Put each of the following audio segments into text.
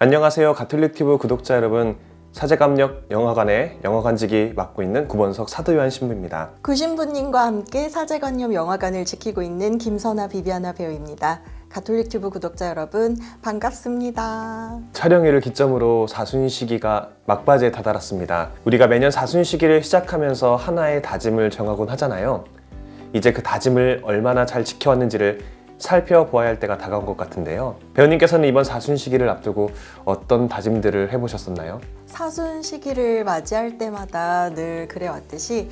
안녕하세요. 가톨릭튜브 구독자 여러분, 사제감역 영화관의 영화관직이 맡고 있는 구본석 사도요한 신부입니다. 구 신부님과 함께 사제관념 영화관을 지키고 있는 김선아 비비아나 배우입니다. 가톨릭튜브 구독자 여러분 반갑습니다. 촬영일을 기점으로 사순시기가 막바지에 다다랐습니다. 우리가 매년 사순시기를 시작하면서 하나의 다짐을 정하곤 하잖아요. 이제 그 다짐을 얼마나 잘 지켜왔는지를 살펴보아야 할 때가 다가온 것 같은데요. 배우님께서는 이번 사순시기를 앞두고 어떤 다짐들을 해보셨었나요? 사순 시기를 맞이할 때마다 늘 그래왔듯이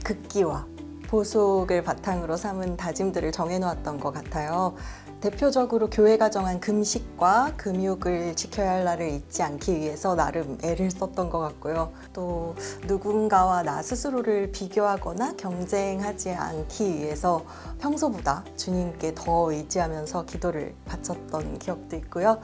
극기와 보속을 바탕으로 삼은 다짐들을 정해놓았던 것 같아요. 대표적으로 교회가 정한 금식과 금육을 지켜야 할 날을 잊지 않기 위해서 나름 애를 썼던 것 같고요. 또 누군가와 나 스스로를 비교하거나 경쟁하지 않기 위해서 평소보다 주님께 더 의지하면서 기도를 바쳤던 기억도 있고요.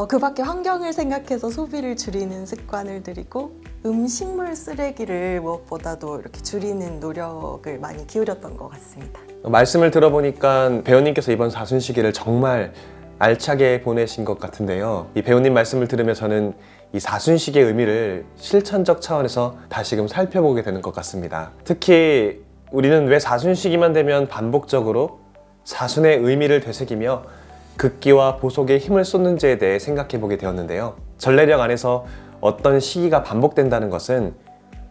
그 밖에 환경을 생각해서 소비를 줄이는 습관을 들이고 음식물 쓰레기를 무엇보다도 이렇게 줄이는 노력을 많이 기울였던 것 같습니다. 말씀을 들어보니까 배우님께서 이번 사순시기를 정말 알차게 보내신 것 같은데요. 이 배우님 말씀을 들으며 저는 이 사순시기의 의미를 실천적 차원에서 다시금 살펴보게 되는 것 같습니다. 특히 우리는 왜 사순시기만 되면 반복적으로 사순의 의미를 되새기며 극기와 보속에 힘을 쏟는지에 대해 생각해 보게 되었는데요. 전례력 안에서 어떤 시기가 반복된다는 것은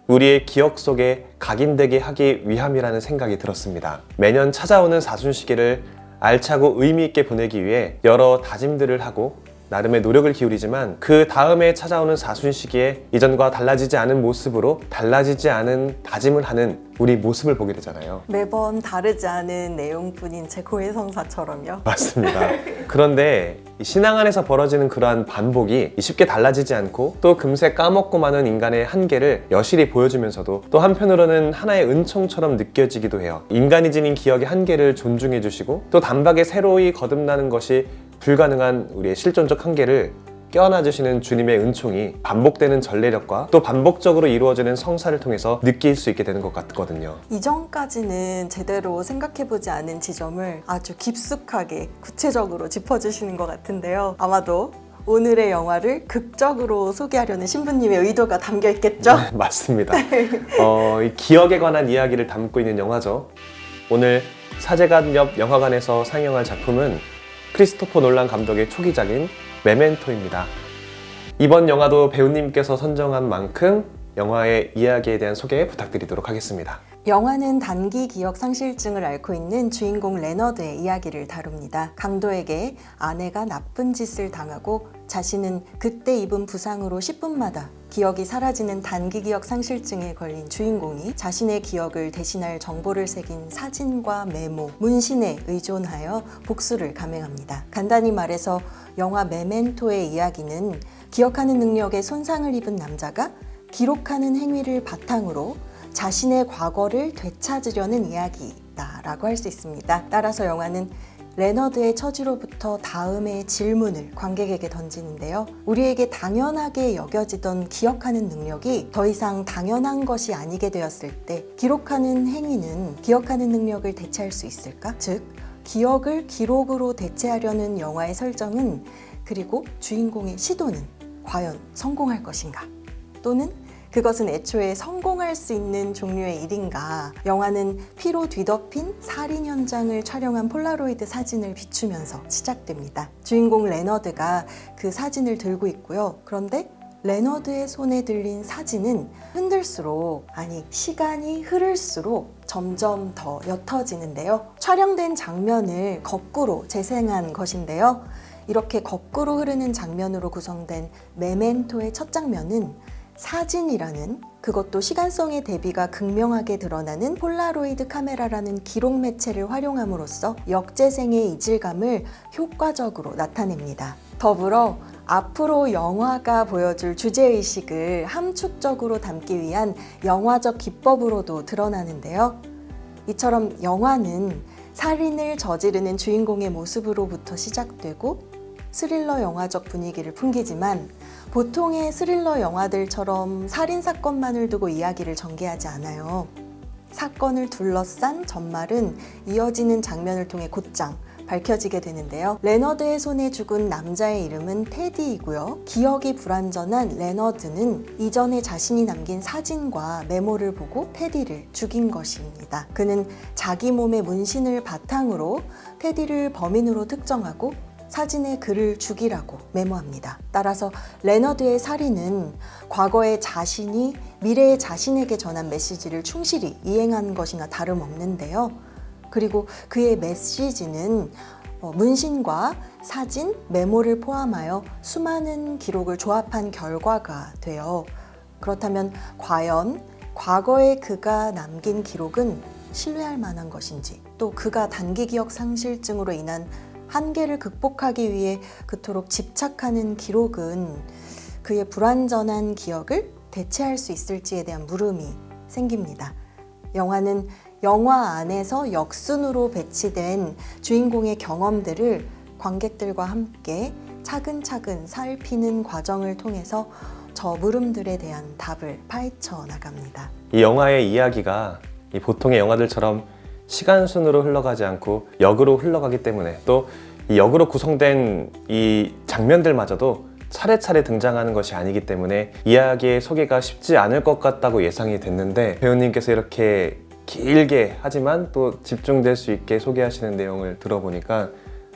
우리의 기억 속에 각인되게 하기 위함이라는 생각이 들었습니다. 매년 찾아오는 사순시기를 알차고 의미 있게 보내기 위해 여러 다짐들을 하고 나름의 노력을 기울이지만 그 다음에 찾아오는 사순시기에 이전과 달라지지 않은 모습으로 달라지지 않은 다짐을 하는 우리 모습을 보게 되잖아요. 매번 다르지 않은 내용뿐인 제 고해성사처럼요. 맞습니다. 그런데 신앙 안에서 벌어지는 그러한 반복이 쉽게 달라지지 않고 또 금세 까먹고 마는 인간의 한계를 여실히 보여주면서도 또 한편으로는 하나의 은총처럼 느껴지기도 해요. 인간이 지닌 기억의 한계를 존중해 주시고 또 단박에 새로이 거듭나는 것이 불가능한 우리의 실존적 한계를 껴안아주시는 주님의 은총이 반복되는 전례력과 또 반복적으로 이루어지는 성사를 통해서 느낄 수 있게 되는 것 같거든요. 이전까지는 제대로 생각해보지 않은 지점을 아주 깊숙하게 구체적으로 짚어주시는 것 같은데요. 아마도 오늘의 영화를 극적으로 소개하려는 신부님의 의도가 담겨 있겠죠? 네, 맞습니다. 이 기억에 관한 이야기를 담고 있는 영화죠. 오늘 사제관 옆 영화관에서 상영할 작품은 크리스토퍼 놀란 감독의 초기작인 메멘토입니다. 이번 영화도 배우님께서 선정한 만큼 영화의 이야기에 대한 소개 부탁드리도록 하겠습니다. 영화는 단기 기억 상실증을 앓고 있는 주인공 레너드의 이야기를 다룹니다. 강도에게 아내가 나쁜 짓을 당하고 자신은 그때 입은 부상으로 10분마다 기억이 사라지는 단기 기억 상실증에 걸린 주인공이 자신의 기억을 대신할 정보를 새긴 사진과 메모, 문신에 의존하여 복수를 감행합니다. 간단히 말해서 영화 메멘토의 이야기는 기억하는 능력에 손상을 입은 남자가 기록하는 행위를 바탕으로 자신의 과거를 되찾으려는 이야기다라고 할 수 있습니다. 따라서 영화는 레너드의 처지로부터 다음의 질문을 관객에게 던지는데요. 우리에게 당연하게 여겨지던 기억하는 능력이 더 이상 당연한 것이 아니게 되었을 때 기록하는 행위는 기억하는 능력을 대체할 수 있을까? 즉, 기억을 기록으로 대체하려는 영화의 설정은 그리고 주인공의 시도는 과연 성공할 것인가? 또는 그것은 애초에 성공할 수 있는 종류의 일인가? 영화는 피로 뒤덮인 살인 현장을 촬영한 폴라로이드 사진을 비추면서 시작됩니다. 주인공 레너드가 그 사진을 들고 있고요. 그런데 레너드의 손에 들린 사진은 흔들수록, 시간이 흐를수록 점점 더 옅어지는데요. 촬영된 장면을 거꾸로 재생한 것인데요. 이렇게 거꾸로 흐르는 장면으로 구성된 메멘토의 첫 장면은 사진이라는, 그것도 시간성의 대비가 극명하게 드러나는 폴라로이드 카메라라는 기록 매체를 활용함으로써 역재생의 이질감을 효과적으로 나타냅니다. 더불어 앞으로 영화가 보여줄 주제의식을 함축적으로 담기 위한 영화적 기법으로도 드러나는데요. 이처럼 영화는 살인을 저지르는 주인공의 모습으로부터 시작되고 스릴러 영화적 분위기를 풍기지만 보통의 스릴러 영화들처럼 살인사건만을 두고 이야기를 전개하지 않아요. 사건을 둘러싼 전말은 이어지는 장면을 통해 곧장 밝혀지게 되는데요. 레너드의 손에 죽은 남자의 이름은 테디이고요. 기억이 불완전한 레너드는 이전에 자신이 남긴 사진과 메모를 보고 테디를 죽인 것입니다. 그는 자기 몸의 문신을 바탕으로 테디를 범인으로 특정하고 사진에 그를 죽이라고 메모합니다. 따라서 레너드의 살인은 과거의 자신이 미래의 자신에게 전한 메시지를 충실히 이행한 것이나 다름없는데요. 그리고 그의 메시지는 문신과 사진, 메모를 포함하여 수많은 기록을 조합한 결과가 돼요. 그렇다면 과연 과거에 그가 남긴 기록은 신뢰할 만한 것인지, 또 그가 단기 기억 상실증으로 인한 한계를 극복하기 위해 그토록 집착하는 기록은 그의 불완전한 기억을 대체할 수 있을지에 대한 물음이 생깁니다. 영화는 영화 안에서 역순으로 배치된 주인공의 경험들을 관객들과 함께 차근차근 살피는 과정을 통해서 저 물음들에 대한 답을 파헤쳐 나갑니다. 이 영화의 이야기가 이 보통의 영화들처럼 시간순으로 흘러가지 않고 역으로 흘러가기 때문에, 또 이 역으로 구성된 이 장면들마저도 차례차례 등장하는 것이 아니기 때문에 이야기의 소개가 쉽지 않을 것 같다고 예상이 됐는데, 배우님께서 이렇게 길게 하지만 또 집중될 수 있게 소개하시는 내용을 들어보니까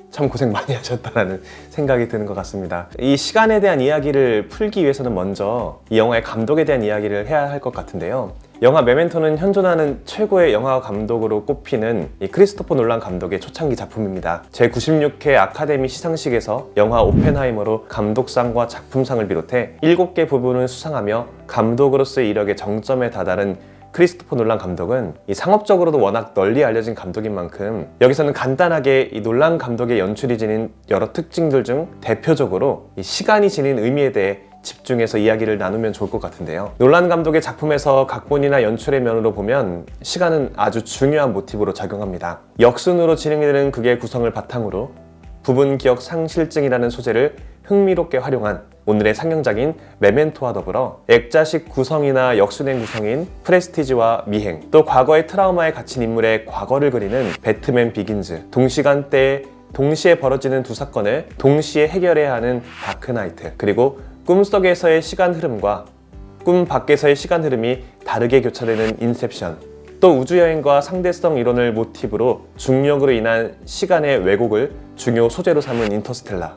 참 고생 많이 하셨다라는 생각이 드는 것 같습니다. 이 시간에 대한 이야기를 풀기 위해서는 먼저 이 영화의 감독에 대한 이야기를 해야 할 것 같은데요. 영화 메멘토는 현존하는 최고의 영화 감독으로 꼽히는 이 크리스토퍼 놀란 감독의 초창기 작품입니다. 제96회 아카데미 시상식에서 영화 오펜하이머로 감독상과 작품상을 비롯해 7개 부분을 수상하며 감독으로서의 이력의 정점에 다다른 크리스토퍼 놀란 감독은 이 상업적으로도 워낙 널리 알려진 감독인 만큼 여기서는 간단하게 이 놀란 감독의 연출이 지닌 여러 특징들 중 대표적으로 이 시간이 지닌 의미에 대해 집중해서 이야기를 나누면 좋을 것 같은데요. 놀란 감독의 작품에서 각본이나 연출의 면으로 보면 시간은 아주 중요한 모티브로 작용합니다. 역순으로 진행되는 극의 구성을 바탕으로 부분 기억 상실증이라는 소재를 흥미롭게 활용한 오늘의 상영작인 메멘토와 더불어 액자식 구성이나 역순행 구성인 프레스티지와 미행, 또 과거의 트라우마에 갇힌 인물의 과거를 그리는 배트맨 비긴즈, 동시간대에 동시에 벌어지는 두 사건을 동시에 해결해야 하는 다크나이트, 그리고 꿈속에서의 시간 흐름과 꿈 밖에서의 시간 흐름이 다르게 교차되는 인셉션, 또 우주여행과 상대성 이론을 모티브로 중력으로 인한 시간의 왜곡을 중요 소재로 삼은 인터스텔라,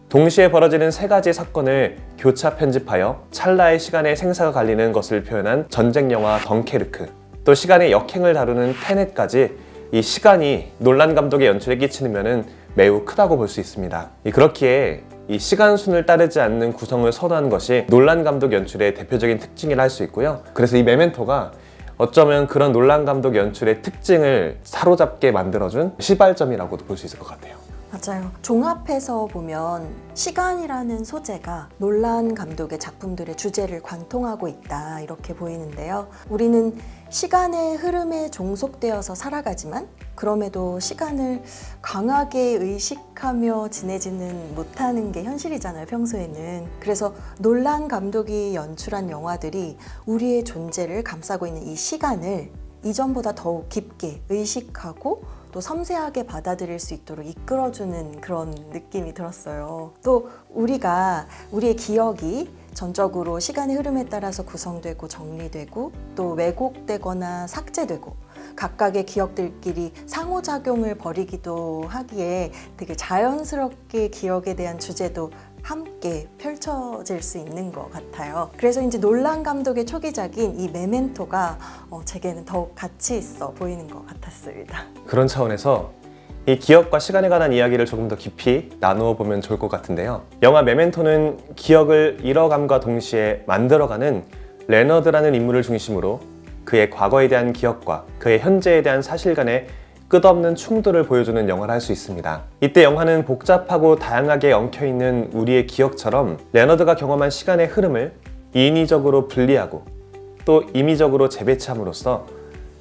동시에 벌어지는 세 가지 사건을 교차 편집하여 찰나의 시간의 생사가 갈리는 것을 표현한 전쟁 영화 덩케르크, 또 시간의 역행을 다루는 테넷까지 이 시간이 놀란 감독의 연출에 끼치는 면은 매우 크다고 볼 수 있습니다. 그렇기에 이 시간순을 따르지 않는 구성을 선호하는 것이 놀란 감독 연출의 대표적인 특징이라 할 수 있고요. 그래서 이 메멘토가 어쩌면 그런 놀란 감독 연출의 특징을 사로잡게 만들어준 시발점이라고도 볼 수 있을 것 같아요. 맞아요. 종합해서 보면 시간이라는 소재가 놀란 감독의 작품들의 주제를 관통하고 있다, 이렇게 보이는데요. 우리는 시간의 흐름에 종속되어서 살아가지만 그럼에도 시간을 강하게 의식하며 지내지는 못하는 게 현실이잖아요, 평소에는. 그래서 놀란 감독이 연출한 영화들이 우리의 존재를 감싸고 있는 이 시간을 이전보다 더욱 깊게 의식하고 또 섬세하게 받아들일 수 있도록 이끌어주는 그런 느낌이 들었어요. 또 우리의 기억이 전적으로 시간의 흐름에 따라서 구성되고 정리되고 또 왜곡되거나 삭제되고 각각의 기억들끼리 상호작용을 벌이기도 하기에 되게 자연스럽게 기억에 대한 주제도 함께 펼쳐질 수 있는 것 같아요. 그래서 이제 놀란 감독의 초기작인 이 메멘토가 제게는 더욱 가치 있어 보이는 것 같았습니다. 그런 차원에서 이 기억과 시간에 관한 이야기를 조금 더 깊이 나누어 보면 좋을 것 같은데요. 영화 메멘토는 기억을 잃어감과 동시에 만들어가는 레너드라는 인물을 중심으로 그의 과거에 대한 기억과 그의 현재에 대한 사실 간의 끝없는 충돌을 보여주는 영화를 할 수 있습니다. 이때 영화는 복잡하고 다양하게 엉켜있는 우리의 기억처럼 레너드가 경험한 시간의 흐름을 인위적으로 분리하고 또 임의적으로 재배치함으로써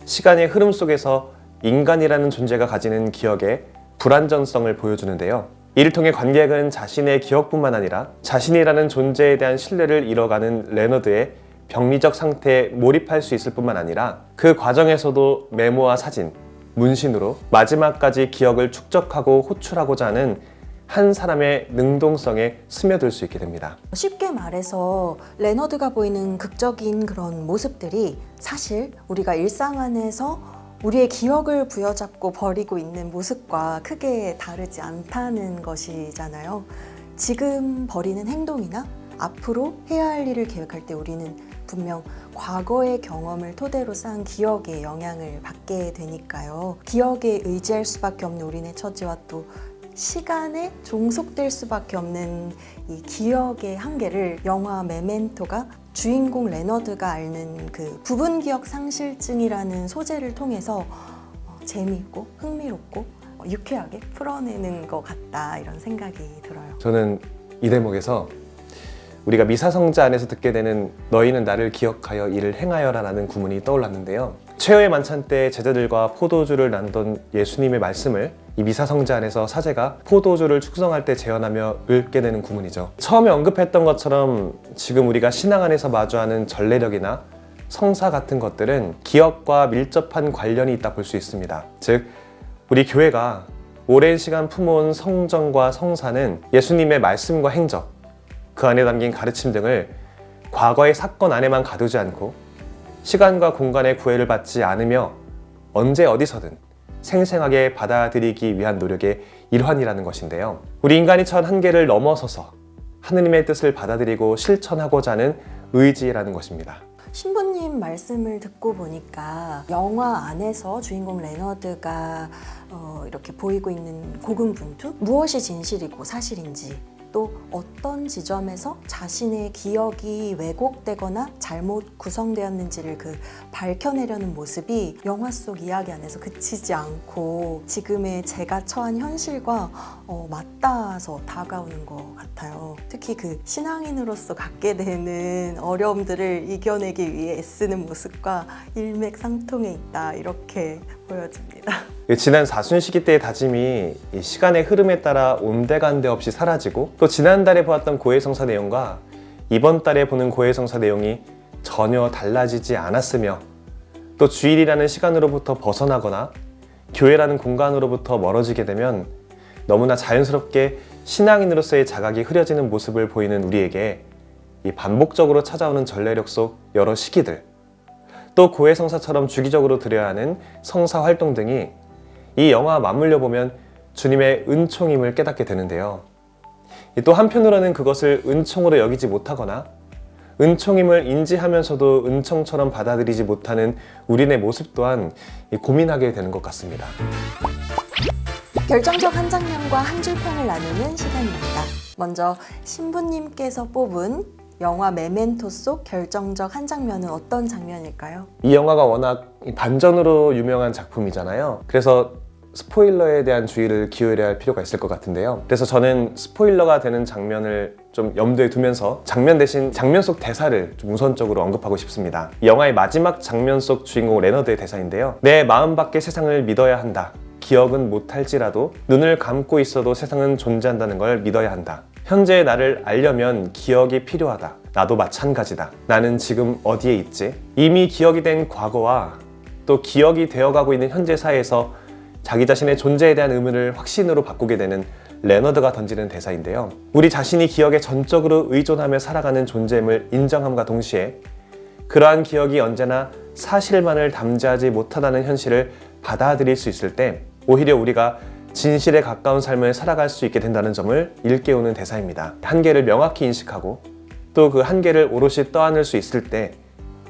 시간의 흐름 속에서 인간이라는 존재가 가지는 기억의 불완전성을 보여주는데요. 이를 통해 관객은 자신의 기억뿐만 아니라 자신이라는 존재에 대한 신뢰를 잃어가는 레너드의 병리적 상태에 몰입할 수 있을 뿐만 아니라 그 과정에서도 메모와 사진, 문신으로 마지막까지 기억을 축적하고 호출하고자 하는 한 사람의 능동성에 스며들 수 있게 됩니다. 쉽게 말해서 레너드가 보이는 극적인 그런 모습들이 사실 우리가 일상 안에서 우리의 기억을 부여잡고 버리고 있는 모습과 크게 다르지 않다는 것이잖아요. 지금 벌이는 행동이나 앞으로 해야 할 일을 계획할 때 우리는 분명 과거의 경험을 토대로 쌓은 기억에 영향을 받게 되니까요. 기억에 의지할 수밖에 없는 우리네 처지와 또 시간에 종속될 수밖에 없는 이 기억의 한계를 영화 메멘토가 주인공 레너드가 앓는 그 부분 기억 상실증이라는 소재를 통해서 재미있고 흥미롭고 유쾌하게 풀어내는 것 같다, 이런 생각이 들어요. 저는 이 대목에서 우리가 미사성자 안에서 듣게 되는 너희는 나를 기억하여 이를 행하여라 라는 구문이 떠올랐는데요. 최후의 만찬 때 제자들과 포도주를 나누던 예수님의 말씀을 이 미사성자 안에서 사제가 포도주를 축성할 때 재현하며 읽게 되는 구문이죠. 처음에 언급했던 것처럼 지금 우리가 신앙 안에서 마주하는 전례력이나 성사 같은 것들은 기억과 밀접한 관련이 있다 볼 수 있습니다. 즉 우리 교회가 오랜 시간 품어온 성정과 성사는 예수님의 말씀과 행적, 그 안에 담긴 가르침 등을 과거의 사건 안에만 가두지 않고 시간과 공간의 구애를 받지 않으며 언제 어디서든 생생하게 받아들이기 위한 노력의 일환이라는 것인데요. 우리 인간이 처한 한계를 넘어서서 하느님의 뜻을 받아들이고 실천하고자 하는 의지라는 것입니다. 신부님 말씀을 듣고 보니까 영화 안에서 주인공 레너드가 이렇게 보이고 있는 고군분투? 무엇이 진실이고 사실인지, 또 어떤 지점에서 자신의 기억이 왜곡되거나 잘못 구성되었는지를 밝혀내려는 모습이 영화 속 이야기 안에서 그치지 않고 지금의 제가 처한 현실과 맞닿아서 다가오는 것 같아요. 특히 신앙인으로서 갖게 되는 어려움들을 이겨내기 위해 애쓰는 모습과 일맥상통해 있다, 이렇게 보여집니다. 지난 사순시기 때의 다짐이 이 시간의 흐름에 따라 온데간데 없이 사라지고, 또 지난달에 보았던 고해성사 내용과 이번 달에 보는 고해성사 내용이 전혀 달라지지 않았으며, 또 주일이라는 시간으로부터 벗어나거나 교회라는 공간으로부터 멀어지게 되면 너무나 자연스럽게 신앙인으로서의 자각이 흐려지는 모습을 보이는 우리에게 이 반복적으로 찾아오는 전례력 속 여러 시기들, 또 고해성사처럼 주기적으로 드려야 하는 성사 활동 등이 이 영화 맞물려 보면 주님의 은총임을 깨닫게 되는데요. 또 한편으로는 그것을 은총으로 여기지 못하거나 은총임을 인지하면서도 은총처럼 받아들이지 못하는 우리네 모습 또한 고민하게 되는 것 같습니다. 결정적 한 장면과 한 줄 평을 나누는 시간입니다. 먼저 신부님께서 뽑은 영화 메멘토 속 결정적 한 장면은 어떤 장면일까요? 이 영화가 워낙 반전으로 유명한 작품이잖아요. 그래서 스포일러에 대한 주의를 기울여야 할 필요가 있을 것 같은데요. 그래서 저는 스포일러가 되는 장면을 좀 염두에 두면서 장면 대신 장면 속 대사를 좀 우선적으로 언급하고 싶습니다. 이 영화의 마지막 장면 속 주인공 레너드의 대사인데요. 내 마음 밖의 세상을 믿어야 한다. 기억은 못할지라도 눈을 감고 있어도 세상은 존재한다는 걸 믿어야 한다. 현재의 나를 알려면 기억이 필요하다. 나도 마찬가지다. 나는 지금 어디에 있지? 이미 기억이 된 과거와 또 기억이 되어가고 있는 현재 사이에서 자기 자신의 존재에 대한 의문을 확신으로 바꾸게 되는 레너드가 던지는 대사인데요. 우리 자신이 기억에 전적으로 의존하며 살아가는 존재임을 인정함과 동시에 그러한 기억이 언제나 사실만을 담지하지 못하다는 현실을 받아들일 수 있을 때 오히려 우리가 진실에 가까운 삶을 살아갈 수 있게 된다는 점을 일깨우는 대사입니다. 한계를 명확히 인식하고 또 그 한계를 오롯이 떠안을 수 있을 때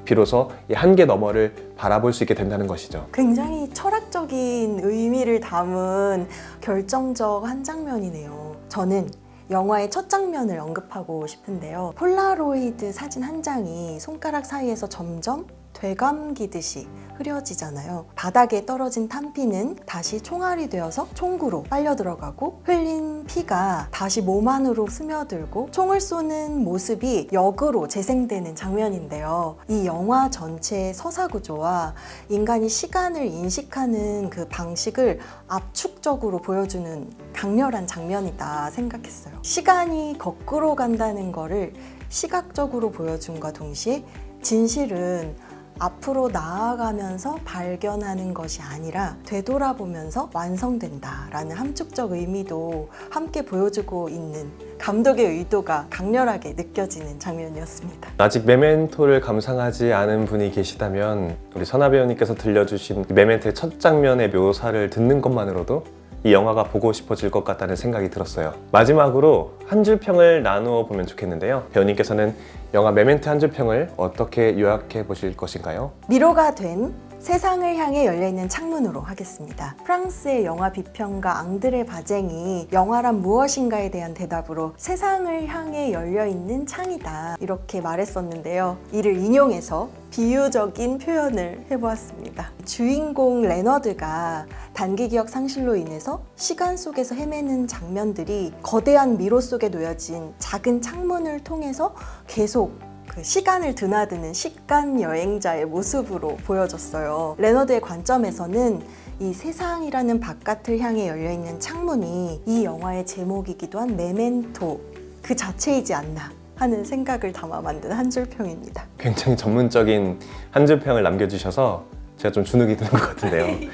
비로소 이 한계 너머를 바라볼 수 있게 된다는 것이죠. 굉장히 철학적인 의미를 담은 결정적 한 장면이네요. 저는 영화의 첫 장면을 언급하고 싶은데요. 폴라로이드 사진 한 장이 손가락 사이에서 점점 되감기듯이 흐려지잖아요. 바닥에 떨어진 탄피는 다시 총알이 되어서 총구로 빨려 들어가고 흘린 피가 다시 몸 안으로 스며들고 총을 쏘는 모습이 역으로 재생되는 장면인데요. 이 영화 전체의 서사 구조와 인간이 시간을 인식하는 그 방식을 압축적으로 보여주는 강렬한 장면이다 생각했어요. 시간이 거꾸로 간다는 거를 시각적으로 보여줌과 동시에 진실은 앞으로 나아가면서 발견하는 것이 아니라 되돌아보면서 완성된다라는 함축적 의미도 함께 보여주고 있는 감독의 의도가 강렬하게 느껴지는 장면이었습니다. 아직 메멘토를 감상하지 않은 분이 계시다면 우리 선아 배우님께서 들려주신 메멘토의 첫 장면의 묘사를 듣는 것만으로도 이 영화가 보고 싶어질 것 같다는 생각이 들었어요. 마지막으로 한 줄 평을 나누어 보면 좋겠는데요. 배우님께서는 영화 메멘토 한 줄 평을 어떻게 요약해 보실 것인가요? 미로가 된 세상을 향해 열려있는 창문으로 하겠습니다. 프랑스의 영화 비평가 앙드레 바쟁이 영화란 무엇인가에 대한 대답으로 세상을 향해 열려있는 창이다 이렇게 말했었는데요. 이를 인용해서 비유적인 표현을 해보았습니다. 주인공 레너드가 단기 기억 상실로 인해서 시간 속에서 헤매는 장면들이 거대한 미로 속에 놓여진 작은 창문을 통해서 계속 그 시간을 드나드는 시간 여행자의 모습으로 보여졌어요. 레너드의 관점에서는 이 세상이라는 바깥을 향해 열려있는 창문이 이 영화의 제목이기도 한 메멘토 그 자체이지 않나 하는 생각을 담아 만든 한 줄평입니다. 굉장히 전문적인 한 줄 평을 남겨주셔서 제가 좀 주눅이 드는 것 같은데요.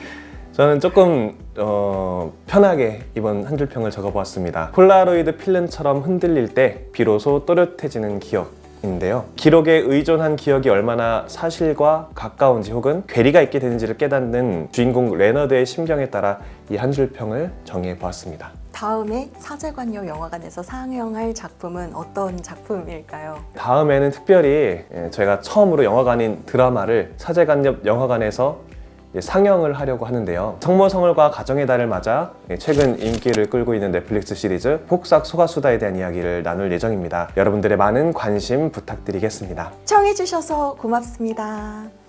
저는 조금 편하게 이번 한 줄 평을 적어보았습니다. 폴라로이드 필름처럼 흔들릴 때 비로소 또렷해지는 기억 인데요. 기록에 의존한 기억이 얼마나 사실과 가까운지 혹은 괴리가 있게 되는지를 깨닫는 주인공 레너드의 심경에 따라 이 한 줄 평을 정해 보았습니다. 다음에 사제관역 영화관에서 상영할 작품은 어떤 작품일까요? 다음에는 특별히 저희가 처음으로 영화관인 드라마를 사제관역 영화관에서 상영을 하려고 하는데요. 성모성을과 가정의 달을 맞아 최근 인기를 끌고 있는 넷플릭스 시리즈 폭삭 소가수다에 대한 이야기를 나눌 예정입니다. 여러분들의 많은 관심 부탁드리겠습니다. 시청해주셔서 고맙습니다.